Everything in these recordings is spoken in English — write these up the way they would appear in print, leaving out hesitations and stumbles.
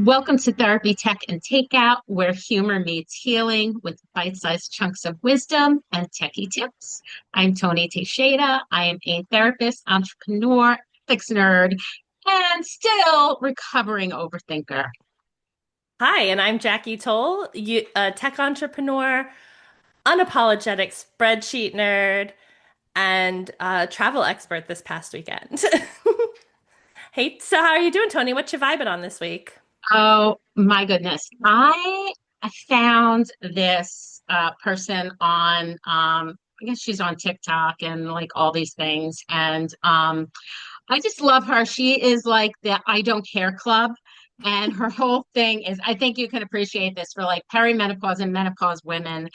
Welcome to Therapy, Tech, and Takeout, where humor meets healing with bite-sized chunks of wisdom and techie tips. I'm Toni Teixeira. I am a therapist, entrepreneur, fix nerd, and still recovering overthinker. Hi, and I'm Jackie Toll, a tech entrepreneur, unapologetic spreadsheet nerd, and travel expert this past weekend. Hey, so how are you doing, Toni? What you vibing on this week? Oh my goodness. I found this person on I guess she's on TikTok and like all these things. And I just love her. She is like the I don't care club. And her whole thing is, I think you can appreciate this for like perimenopause and menopause women.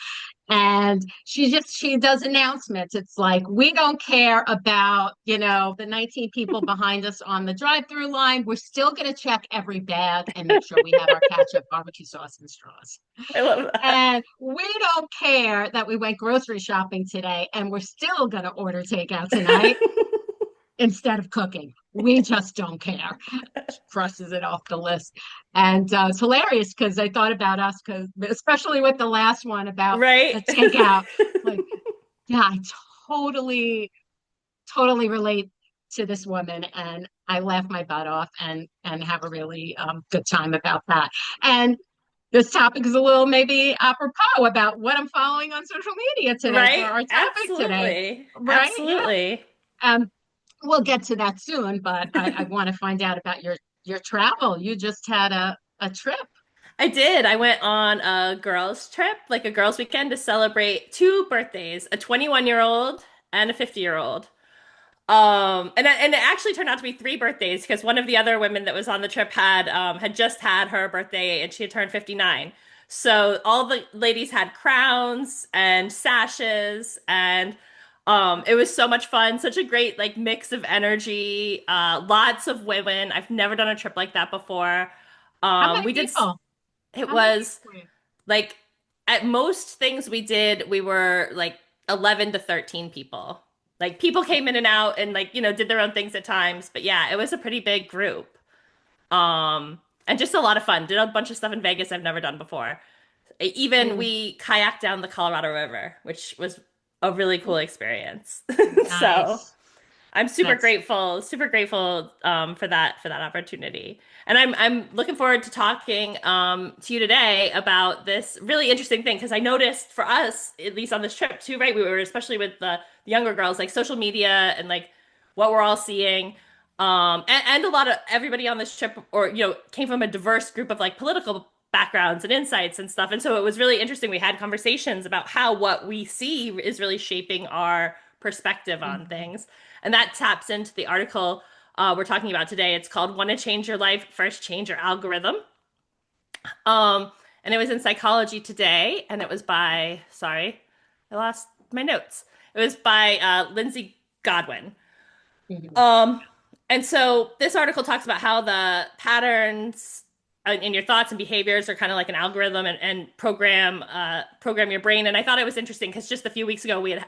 And she does announcements. It's like, we don't care about, the 19 people behind us on the drive-through line. We're still going to check every bag and make sure we have our ketchup, barbecue sauce, and straws. I love that. And we don't care that we went grocery shopping today and we're still going to order takeout tonight instead of cooking. We just don't care. Crosses it off the list. And it's hilarious because I thought about us, because especially with the last one about the Right? takeout, like, yeah, I totally, totally relate to this woman, and I laugh my butt off and have a really good time about that. And this topic is a little maybe apropos about what I'm following on social media today for Right? our topic today, Absolutely. right? Yeah. Absolutely. Um, we'll get to that soon, but I want to find out about your travel. You just had a trip. I did. I went on a girls' trip, like a girls' weekend to celebrate two birthdays, a 21-year-old and a 50-year-old. And it actually turned out to be three birthdays because one of the other women that was on the trip had just had her birthday and she had turned 59. So all the ladies had crowns and sashes and it was so much fun, such a great like mix of energy, lots of women. I've never done a trip like that before. How many We did people? it How many was people were you? like at most things we did, we were like 11 to 13 people. Like people came in and out and like, did their own things at times. But yeah, it was a pretty big group. And just a lot of fun. Did a bunch of stuff in Vegas I've never done before. Even Mm, we kayaked down the Colorado River, which was a really cool experience. So nice. I'm That's super grateful for that opportunity. And I'm looking forward to talking to you today about this really interesting thing because I noticed for us, at least on this trip too, right? We were especially with the younger girls, like social media and like what we're all seeing. And a lot of everybody on this trip or came from a diverse group of like political backgrounds and insights and stuff. And so it was really interesting. We had conversations about how what we see is really shaping our perspective on mhm. things. And that taps into the article we're talking about today. It's called Want to Change Your Life? First Change Your Algorithm. And it was in Psychology Today, and it was by, sorry, I lost my notes. It was by Lindsay Godwin. Mhm. Um, and so this article talks about how the patterns in your thoughts and behaviors are kind of like an algorithm and program your brain. And I thought it was interesting because just a few weeks ago we had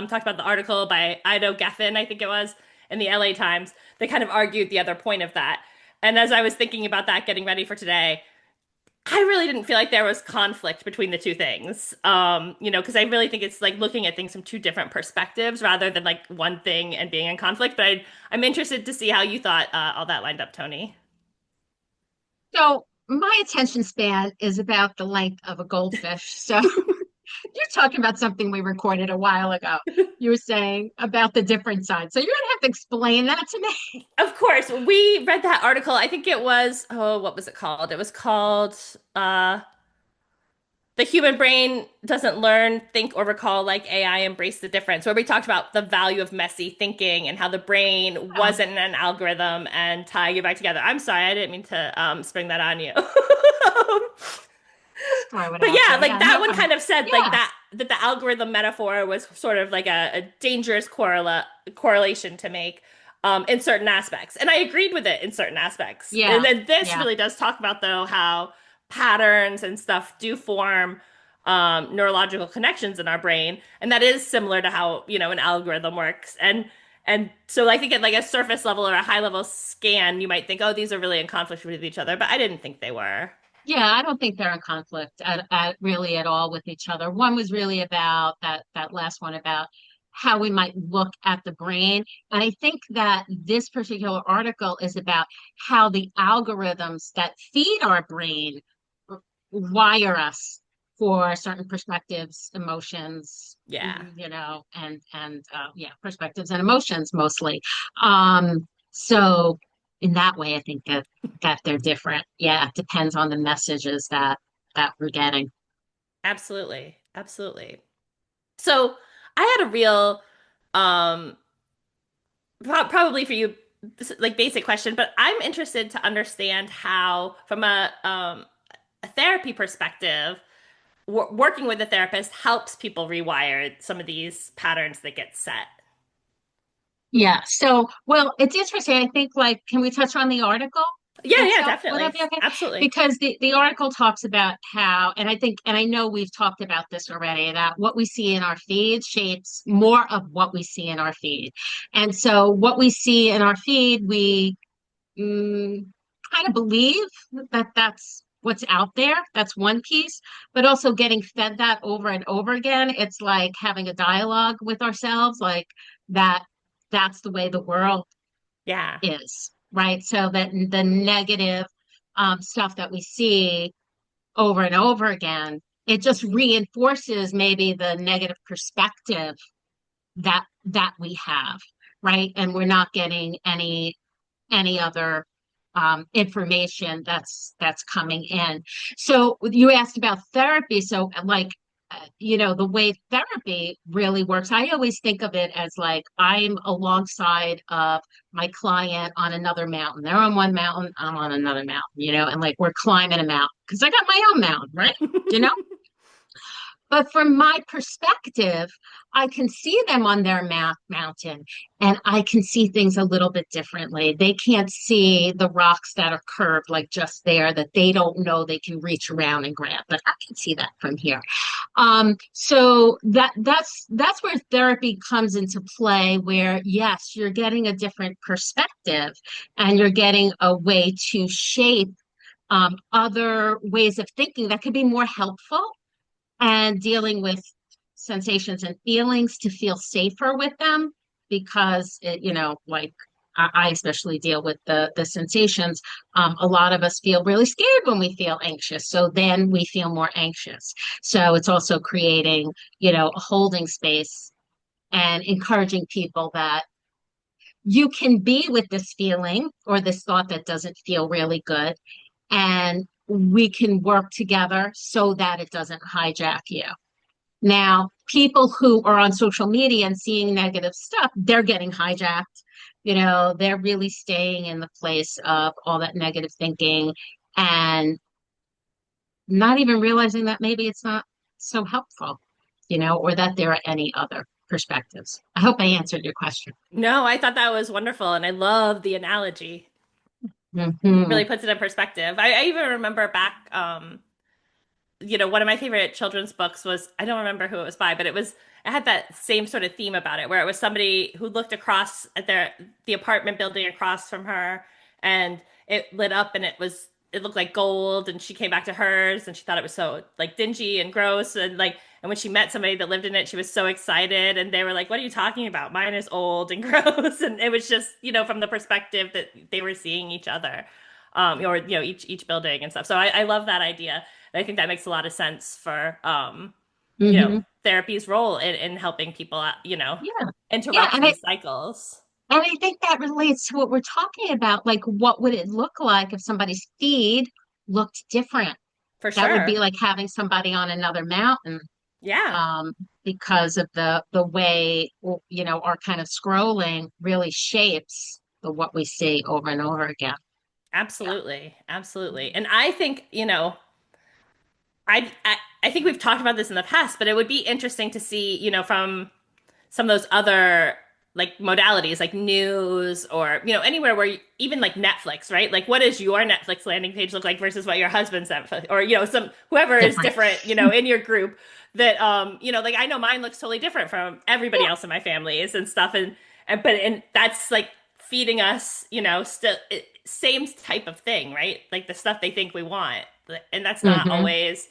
talked about the article by Ido Geffen, I think it was, in the LA Times. They kind of argued the other point of that. And as I was thinking about that, getting ready for today, I really didn't feel like there was conflict between the two things. Because I really think it's like looking at things from two different perspectives rather than like one thing and being in conflict. But I'm interested to see how you thought all that lined up, Tony. So my attention span is about the length of a goldfish. So you're talking about something we recorded a while ago. You were saying about the different sides. So you're gonna have to explain that to me. Of course, we read that article. I think it was, oh, what was it called? It was called uh The Human Brain Doesn't Learn, Think, or Recall Like AI, Embrace the Difference, where we talked about the value of messy thinking and how the brain Oh, wasn't an algorithm and tying it back together. I'm sorry, I didn't mean to spring that on you. just throw it But out yeah, there. like Yeah, that no one problem. kind of said like Yeah, that the algorithm metaphor was sort of like a dangerous correlation to make in certain aspects. And I agreed with it in certain aspects. And yeah, then this yeah. really does talk about though how patterns and stuff do form neurological connections in our brain, and that is similar to how an algorithm works. And so I think at like a surface level or a high level scan, you might think, oh, these are really in conflict with each other, but I didn't think they were. Yeah, I don't think they're in conflict at really at all with each other. One was really about that last one about how we might look at the brain. And I think that this particular article is about how the algorithms that feed our brain wire us for certain perspectives, emotions, Yeah, yeah, perspectives and emotions mostly. So in that way, I think that they're different. Yeah, it depends on the messages that we're getting. absolutely. Absolutely. So I had a real, um, probably for you, like basic question, but I'm interested to understand how, from a therapy perspective, working with a therapist helps people rewire some of these patterns that get set. Yeah. So, well, it's interesting. I think, like, can we touch on the article Yeah, yeah, itself? Would that definitely. be okay? Absolutely. Because the article talks about how, and I think, and I know we've talked about this already, that what we see in our feed shapes more of what we see in our feed. And so, what we see in our feed, we mm, kind of believe that that's what's out there. That's one piece, but also getting fed that over and over again. It's like having a dialogue with ourselves, like that. That's the way the world Yeah. is, right? So that the negative stuff that we see over and over again, it just reinforces maybe the negative perspective that we have, right? And we're not getting any other information that's coming in. So you asked about therapy. So like, the way therapy really works, I always think of it as like I'm alongside of my client on another mountain. They're on one mountain, I'm on another mountain, and like we're climbing a mountain because I got my own mountain, right? You know? But from my perspective, I can see them on their mountain and I can see things a little bit differently. They can't see the rocks that are curved, like just there, that they don't know they can reach around and grab, but I can see that from here. So that's where therapy comes into play, where yes, you're getting a different perspective and you're getting a way to shape other ways of thinking that could be more helpful and dealing with sensations and feelings to feel safer with them because like I especially deal with the sensations. A lot of us feel really scared when we feel anxious, so then we feel more anxious. So it's also creating, a holding space and encouraging people that you can be with this feeling or this thought that doesn't feel really good, and we can work together so that it doesn't hijack you. Now, people who are on social media and seeing negative stuff, they're getting hijacked. They're really staying in the place of all that negative thinking and not even realizing that maybe it's not so helpful, or that there are any other perspectives. I hope I answered your question. No, I thought that was wonderful, and I love the analogy. Hmm. Really puts it in perspective. I even remember back, one of my favorite children's books was, I don't remember who it was by, but it had that same sort of theme about it, where it was somebody who looked across at the apartment building across from her, and it lit up, and it looked like gold, and she came back to hers, and she thought it was so like dingy and gross, and when she met somebody that lived in it, she was so excited, and they were like, "What are you talking about? Mine is old and gross," and it was just from the perspective that they were seeing each other, or each building and stuff. So I love that idea. And I think that makes a lot of sense for Hmm. therapy's role in helping people out, Yeah. Yeah. interrupt And I, these cycles. and I think that relates to what we're talking about. Like, what would it look like if somebody's feed looked different? For That would be sure. like having somebody on another mountain, Yeah, because of the way, our kind of scrolling really shapes what we see over and over again. Yeah. absolutely. Absolutely. And I think, I think we've talked about this in the past, but it would be interesting to see, from some of those other like modalities like news or anywhere where even like Netflix, right? Like what does your Netflix landing page look like versus what your husband's Netflix, or some whoever is Different. different, in your group that like I know mine looks totally different from everybody Yeah. else in my families and stuff, And that's like feeding us, still same type of thing, right? Like the stuff they think we want. And that's not Hmm. always,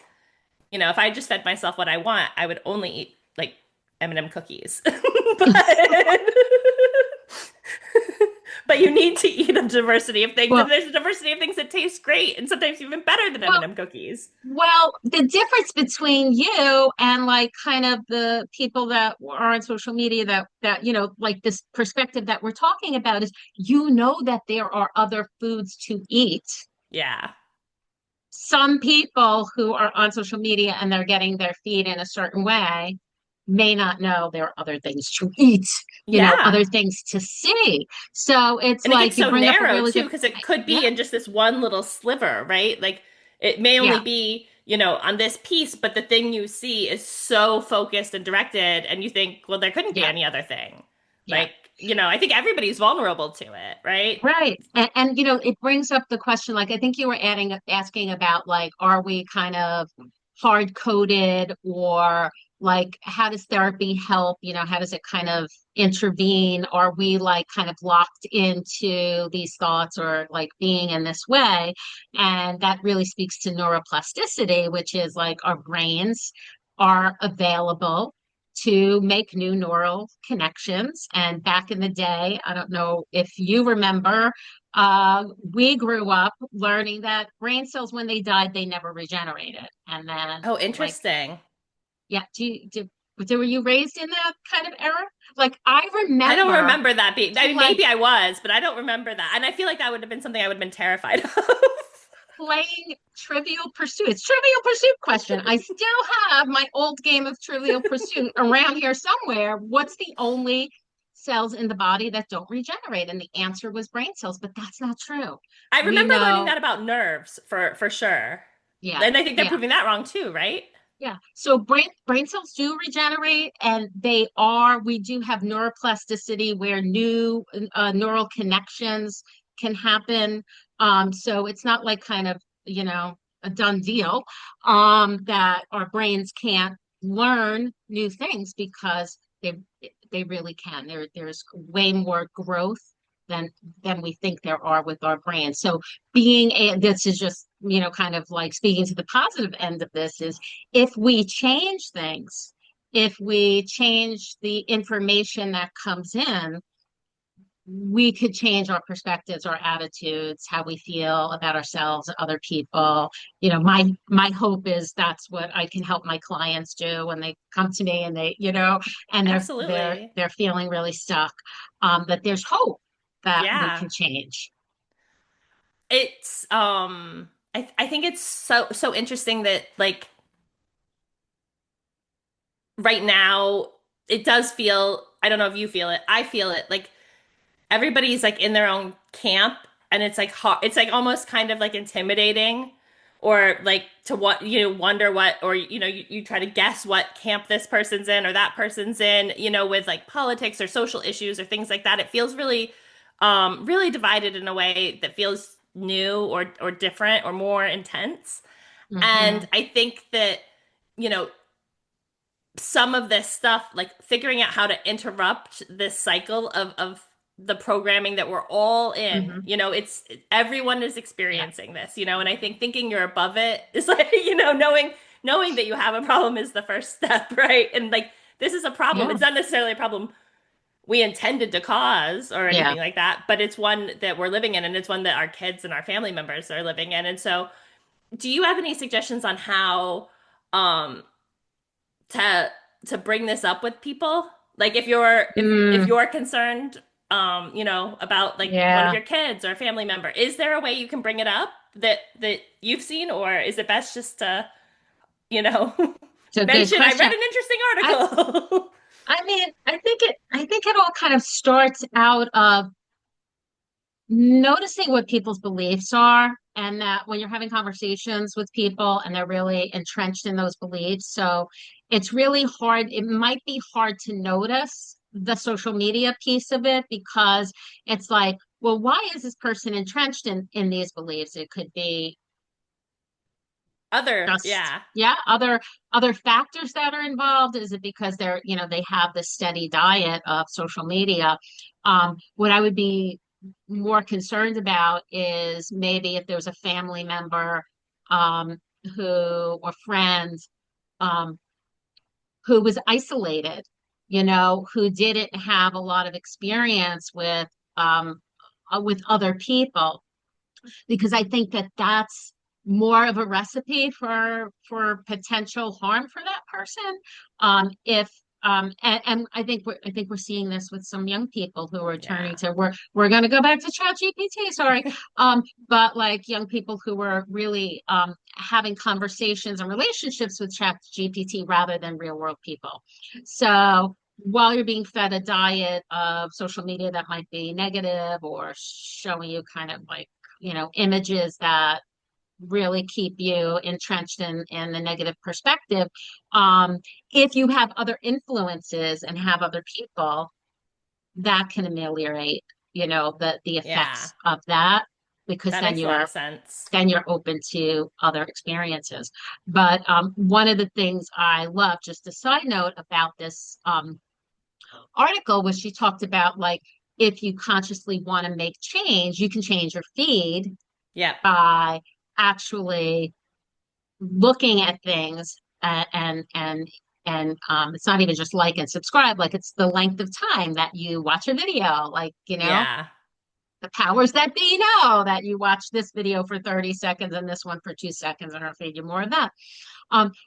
if I just fed myself what I want, I would only eat like M&M cookies. But but you need to eat a diversity of things, and Well, there's a diversity of things that taste great and sometimes even better than well, M&M cookies. the difference between you and like kind of the people that are on social media that like this perspective that we're talking about is that there are other foods to eat. Yeah. Some people who are on social media and they're getting their feed in a certain way may not know there are other things to eat, other Yeah. things to see. So it's And it like gets you so bring up a narrow really too, good, because it could yeah, be in just this one little sliver, right? Like it may only yeah, be, on this piece, but the thing you see is so focused and directed, and you think, well, there couldn't be yeah, any other thing. yeah. Like, I think everybody's vulnerable to it, right? Right. And it brings up the question, like I think you were asking about like, are we kind of hard coded or like how does therapy help? How does it kind of intervene? Are we like kind of locked into these thoughts or like being in this way? And that really speaks to neuroplasticity, which is like our brains are available to make new neural connections. And back in the day, I don't know if you remember, we grew up learning that brain cells, when they died, they never regenerated. And then, Oh, like, interesting. yeah, were you raised in that kind of era? Like, I I don't remember remember that being, I mean, play, maybe I was, but I don't remember that. And I feel like that would have been something I would have been terrified of. playing Trivial Pursuit. It's Trivial Pursuit question. I still have my old game of Trivial Pursuit around here somewhere. What's the only cells in the body that don't regenerate? And the answer was brain cells, but that's not true. I We remember learning know, that about nerves for sure. yeah, And I think they're yeah. proving that wrong too, right? Yeah. So brain cells do regenerate and we do have neuroplasticity where new neural connections can happen. So it's not like kind of, a done deal, that our brains can't learn new things because they really can. There's way more growth than we think there are with our brains. So this is just, kind of like speaking to the positive end of this is if we change things, if we change the information that comes in, we could change our perspectives, our attitudes, how we feel about ourselves, other people. My hope is that's what I can help my clients do when they come to me and and Absolutely. they're feeling really stuck. That there's hope that we Yeah. can change. I think it's so interesting that like right now it does feel, I don't know if you feel it, I feel it like everybody's like in their own camp, and it's like hard, it's like almost kind of like intimidating, or like to what, wonder what, or you try to guess what camp this person's in or that person's in, with like politics or social issues or things like that. It feels really divided in a way that feels new or different or more intense. Hmm. And I think that, you know, some of this stuff, like figuring out how to interrupt this cycle of the programming that we're all in, Hmm. it's everyone is Yeah. experiencing this, and I think thinking you're above it is like, knowing that you have a problem is the first step, right? And like this is a problem. Yeah. It's not necessarily a problem we intended to cause or Yeah. anything like that, but it's one that we're living in, and it's one that our kids and our family members are living in. And so, do you have any suggestions on how um to bring this up with people? Like if Mm, you're concerned about like one of yeah. your kids or a family member, is there a way you can bring it up that you've seen, or is it best just to, you know, It's a good mention I read question. an interesting I article? I mean, I think it all kind of starts out of noticing what people's beliefs are, and that when you're having conversations with people and they're really entrenched in those beliefs. So it's really hard. It might be hard to notice the social media piece of it because it's like, well, why is this person entrenched in these beliefs? It could be just Yeah. yeah, other factors that are involved? Is it because they're, they have this steady diet of social media? What I would be more concerned about is maybe if there was a family member um who or friends um who was isolated, who didn't have a lot of experience with other people, because I think that that's more of a recipe for potential harm for that person. If and I think we're seeing this with some young people who are turning Yeah. to we're going to go back to Chat GPT, sorry, but like young people who were really having conversations and relationships with Chat GPT rather than real world people. So while you're being fed a diet of social media that might be negative or showing you kind of like images that really keep you entrenched in the negative perspective. Um, if you have other influences and have other people, that can ameliorate, the Yeah. effects of that, because That then makes a lot you're of sense. then you're open to other experiences. But one of the things I love, just a side note about this article, was she talked about like if you consciously want to make change, you can change your feed Yep. by actually looking at things and it's not even just like and subscribe, like it's the length of time that you watch a video, like Yeah. the powers that be know that you watch this video for 30 seconds and this one for 2 seconds, and I'll feed you more of that.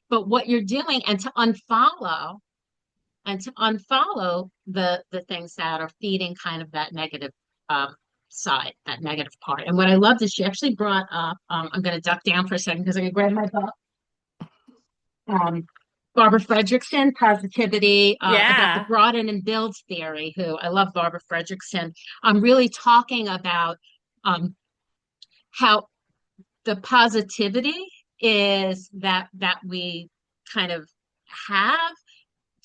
But what you're doing, and to unfollow the things that are feeding kind of that negative um, side, that negative part. And what I loved is she actually brought up, I'm going to duck down for a second because I can grab my book. Um, Barbara Fredrickson, positivity, about the Yeah. broaden-and-build theory, who I love Barbara Fredrickson. I'm really talking about um, how the positivity is that we kind of have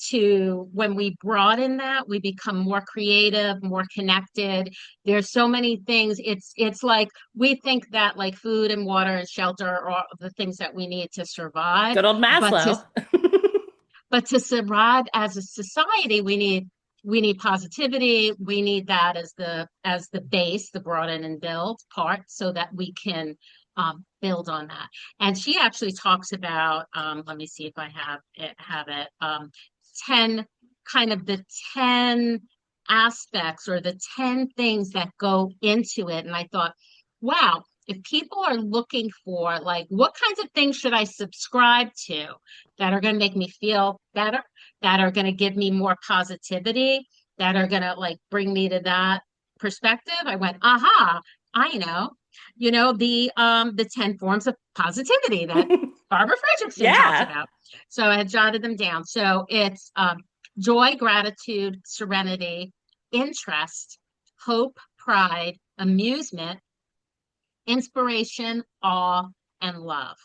to, when we broaden that, we become more creative, more connected. There's so many things. It's like we think that like food and water and shelter are the things that we need to survive, Good old but to Maslow. but to survive as a society, we need positivity. We need that as the base, the broaden and build part, so that we can build on that. And she actually talks about, let me see if I have it, 10 kind of the 10 aspects or the 10 things that go into it. And I thought, wow, if people are looking for like what kinds of things should I subscribe to that are going to make me feel better, that are going to give me more positivity, that are going to like bring me to that perspective, I went, aha, I know. The 10 forms of positivity that Barbara Fredrickson talks Yeah. about. So I had jotted them down. So it's joy, gratitude, serenity, interest, hope, pride, amusement, inspiration, awe, and love.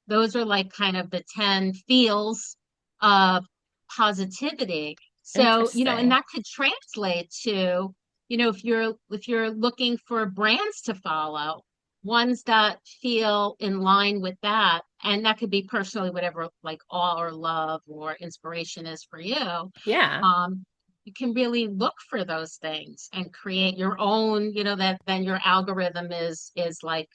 Those are like kind of the 10 feels of positivity. So, and Interesting. that could translate to, if you're looking for brands to follow, ones that feel in line with that, and that could be personally whatever like awe or love or inspiration is for you. Yeah. Um, you can really look for those things and create your own, that then your algorithm is like,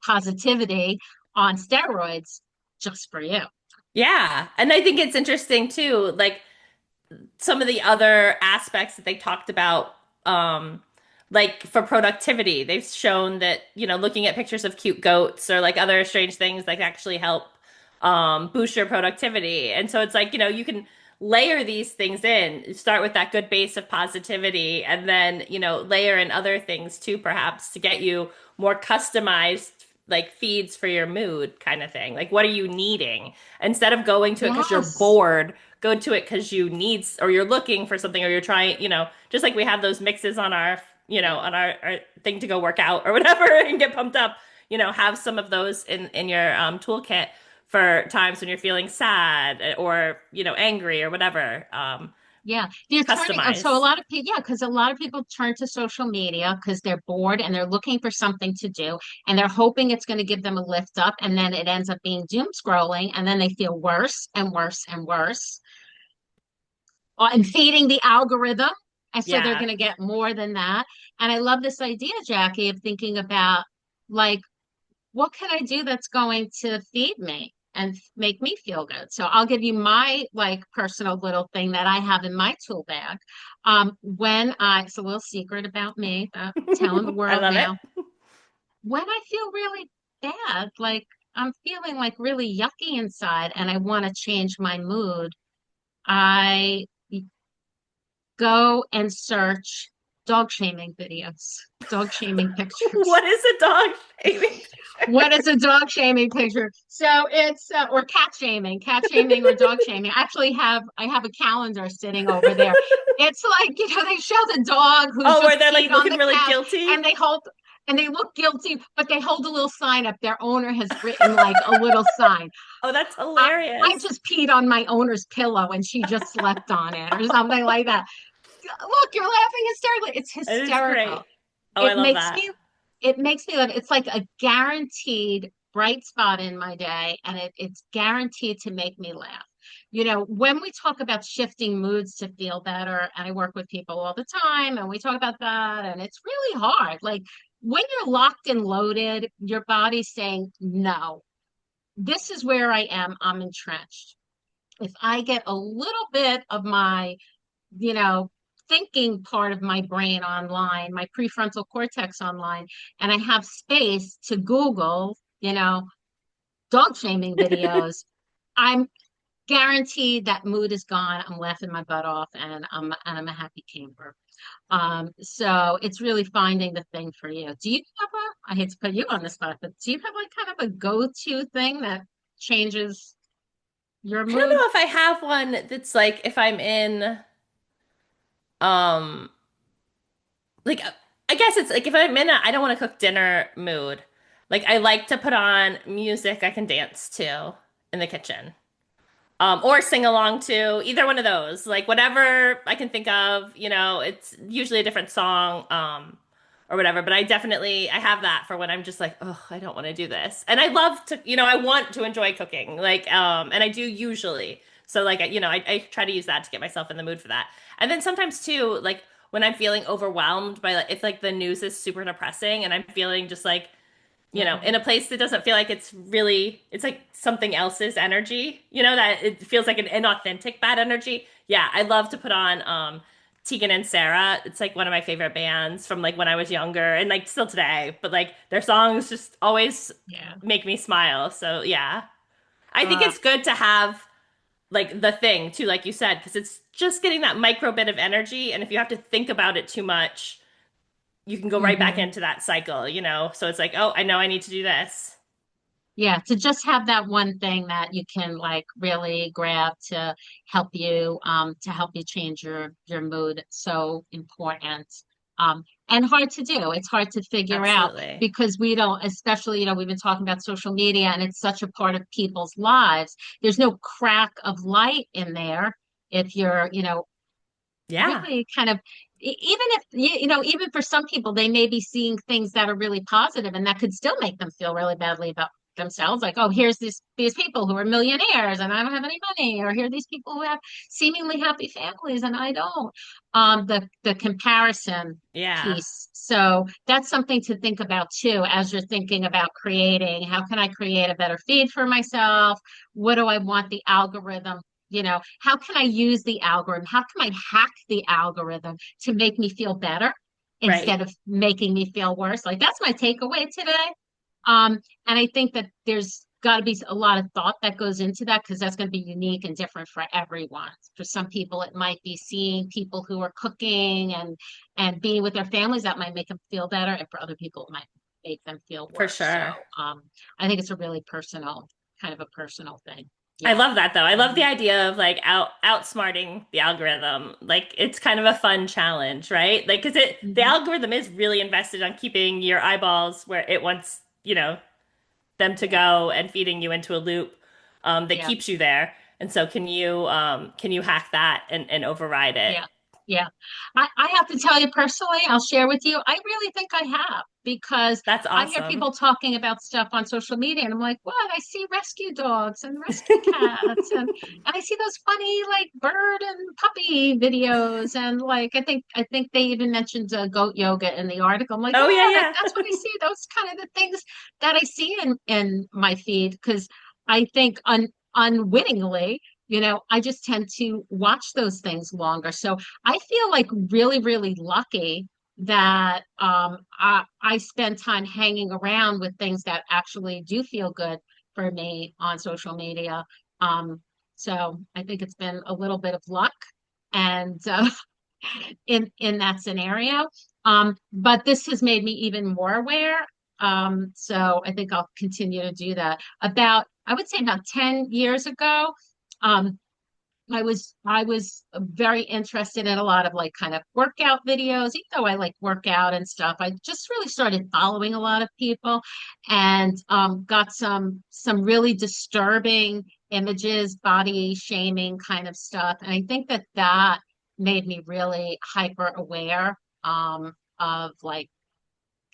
positivity on steroids just for you. Yeah. And I think it's interesting too, like some of the other aspects that they talked about, like for productivity, they've shown that, looking at pictures of cute goats or like other strange things like actually help boost your productivity. And so it's like, you can layer these things in, start with that good base of positivity, and then, layer in other things too, perhaps to get you more customized like feeds for your mood kind of thing. Like, what are you needing? Instead of going to it because you're Yes. bored, go to it because you need, or you're looking for something, or you're trying, just like we have those mixes on our, on our thing to go work out or whatever and get pumped up, have some of those in your toolkit for times when you're feeling sad or angry or whatever. Yeah, they're turning. So a customize. lot of people, yeah, because a lot of people turn to social media because they're bored and they're looking for something to do, and they're hoping it's going to give them a lift up, and then it ends up being doom scrolling, and then they feel worse and worse and worse, and feeding the algorithm, and so they're Yeah. going to get more than that. And I love this idea, Jackie, of thinking about like what can I do that's going to feed me and make me feel good? So I'll give you my like personal little thing that I have in my tool bag. It's a little secret about me, telling the I world love it. now. When I feel really bad, like I'm feeling like really yucky inside and I want to change my mood, I go and search dog shaming videos, dog shaming pictures. What is a dog shaving picture? What is a dog shaming picture? So it's or cat shaming or dog shaming. I have a calendar sitting over there. It's like, they show the dog who's Oh, just where they're like peed on looking the really couch guilty. and they look guilty, but they hold a little sign up. Their owner has written like a little sign. Oh, that's I hilarious. just peed on my owner's pillow and she just slept on it or something like that. Look, you're laughing hysterically. It's It is hysterical. great. Oh, I It love makes that. me it makes me laugh. It's like a guaranteed bright spot in my day, and it's guaranteed to make me laugh. When we talk about shifting moods to feel better, and I work with people all the time, and we talk about that, and it's really hard. Like when you're locked and loaded, your body's saying, no, this is where I am. I'm entrenched. If I get a little bit of my you know, thinking part of my brain online, my prefrontal cortex online, and I have space to Google, dog shaming videos, I'm guaranteed that mood is gone. I'm laughing my butt off and I'm a happy camper. So it's really finding the thing for you. Do you have I hate to put you on the spot, but do you have like kind of a go-to thing that changes your I don't mood? know if I have one that's like if I'm in um like I guess it's like if I'm in a I don't want to cook dinner mood. Like I like to put on music I can dance to in the kitchen. Or sing along to either one of those. Like whatever I can think of, it's usually a different song, or whatever. But I have that for when I'm just like, oh, I don't want to do this. And I love to, I want to enjoy cooking. Like, and I do usually. So like, I try to use that to get myself in the mood for that. And then sometimes too, like when I'm feeling overwhelmed by like, if like the news is super depressing and I'm feeling just like, in Mhm. a place that doesn't feel like it's like something else's energy, that it feels like an inauthentic bad energy. Yeah, I love to put on Tegan and Sarah. It's like one of my favorite bands from like when I was younger and like still today, but like their songs just always Yeah. make me smile. So yeah. I think Uh, it's good to have like the thing too, like you said, because it's just getting that micro bit of energy. And if you have to think about it too much, you can go right back mhm. into that cycle. So it's like, oh, I know I need to do this. Yeah, to just have that one thing that you can like really grab to help you change your mood. It's so important. And hard to do. It's hard to figure out Absolutely. because we don't, especially, we've been talking about social media and it's such a part of people's lives. There's no crack of light in there if you're, Yeah. really kind of even if even for some people they may be seeing things that are really positive and that could still make them feel really badly about themselves like, oh, here's these people who are millionaires and I don't have any money, or here are these people who have seemingly happy families and I don't. The comparison Yeah. piece, so that's something to think about too as you're thinking about creating, how can I create a better feed for myself, what do I want the algorithm, how can I use the algorithm? How can I hack the algorithm to make me feel better Right. instead of making me feel worse? Like that's my takeaway today. Um, and I think that there's got to be a lot of thought that goes into that because that's going to be unique and different for everyone. For some people, it might be seeing people who are cooking and being with their families that might make them feel better, and for other people, it might make them feel For worse. So sure. I think it's a really personal kind of a personal thing. I Yeah. love that though. I love the Mhm. idea of like outsmarting the algorithm. Like it's kind of a fun challenge, right? Like because the Mhm. algorithm is really invested on keeping your eyeballs where it wants them to Yeah. go and feeding you into a loop that Yeah. keeps you there. And so can you hack that and override it? Yeah. Yeah. I have to tell you personally, I'll share with you, I really think I have because That's I hear awesome. people talking about stuff on social media and I'm like, what? I see rescue dogs and rescue cats and I see those funny like bird and puppy videos and like I think they even mentioned goat yoga in the article. I'm like, Oh yeah, yeah, yeah. that's what I see. Those kind of the things that I see in my feed because I think unwittingly I just tend to watch those things longer. So I feel like really, really lucky that I spend time hanging around with things that actually do feel good for me on social media. Um, so I think it's been a little bit of luck and in that scenario. But this has made me even more aware. So I think I'll continue to do that. I would say about 10 years ago, um, I was very interested in a lot of like kind of workout videos, even though I like workout and stuff. I just really started following a lot of people and got some really disturbing images, body shaming kind of stuff. And I think that that made me really hyper aware of like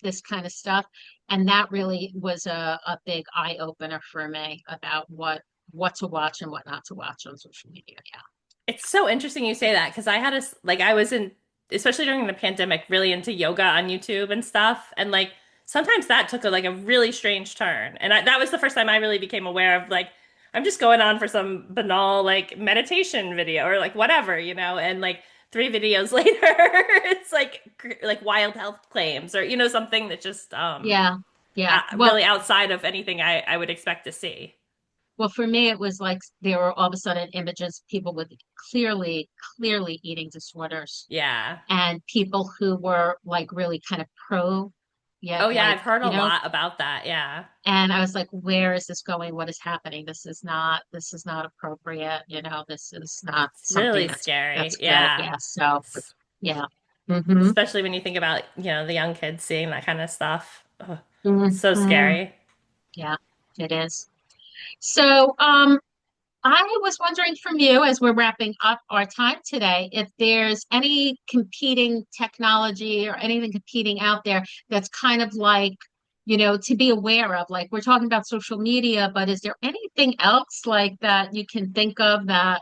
this kind of stuff. And that really was a big eye opener for me about what to watch and what not to watch on social media. It's so interesting you say that because I had like I was in especially during the pandemic really into yoga on YouTube and stuff and like sometimes that took like a really strange turn and that was the first time I really became aware of like I'm just going on for some banal like meditation video or like whatever, and like 3 videos later it's like wild health claims or something that just Yeah. Yeah. really outside of anything I would expect to see. Well, for me, it was like there were all of a sudden images of people with clearly eating disorders Yeah. and people who were like really kind of pro, Oh yet yeah, like, I've heard a lot about that. Yeah. and I was like, where is this going? What is happening? This is not appropriate. This is not It's something really that's scary. good. Yeah. Yeah. So, S- yeah. Hmm. Especially when you think about, the young kids seeing that kind of stuff. Ugh, so Hmm. scary. Yeah, it is. So, I was wondering from you as we're wrapping up our time today, if there's any competing technology or anything competing out there that's kind of like, to be aware of. Like we're talking about social media, but is there anything else like that you can think of that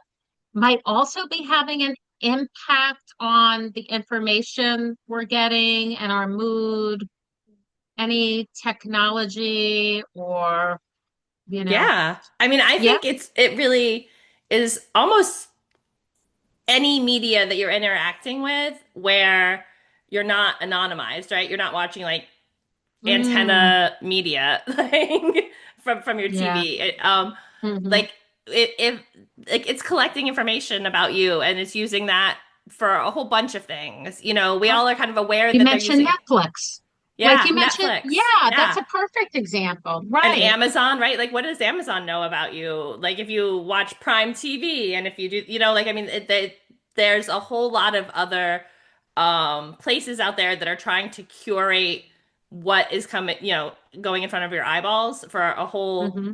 might also be having an impact on the information we're getting and our mood? Any technology or, you know, Yeah. I mean, I yeah. think it really is almost any media that you're interacting with where you're not anonymized, right? You're not watching like Mm, antenna media like from your yeah. TV. Hmm. Like if like it's collecting information about you and it's using that for a whole bunch of things. We all are kind of aware You that they're mentioned using Netflix. Like yeah, you mentioned, Netflix. yeah, that's Yeah. a perfect example. And Right. Amazon, right? Like what does Amazon know about you? Like if you watch Prime TV and if you do, like I mean there's a whole lot of other places out there that are trying to curate what is coming, going in front of your eyeballs for a whole Hmm.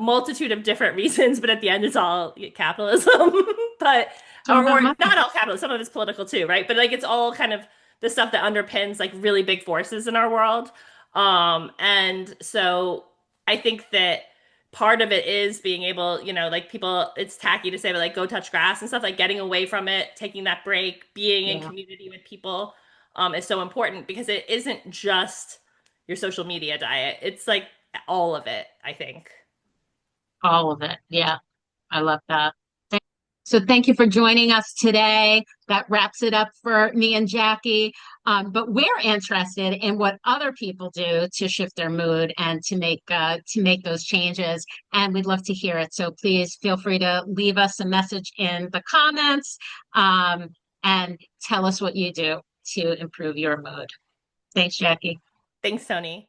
multitude of different reasons, but at the end, it's all capitalism. But It's all about or money. not all capitalism, some of it's political too, right? But like it's all kind of the stuff that underpins like really big forces in our world. And so I think that part of it is being able, like people, it's tacky to say, but like go touch grass and stuff, like getting away from it, taking that break, being in Yeah, community with people, is so important because it isn't just your social media diet. It's like all of it, I think. all of it. Yeah, I love that. So thank you for joining us today. That wraps it up for me and Jackie. But we're interested in what other people do to shift their mood and to make those changes. And we'd love to hear it. So please feel free to leave us a message in the comments and tell us what you do to improve your mood. Thanks, Jackie. Thanks, Tony.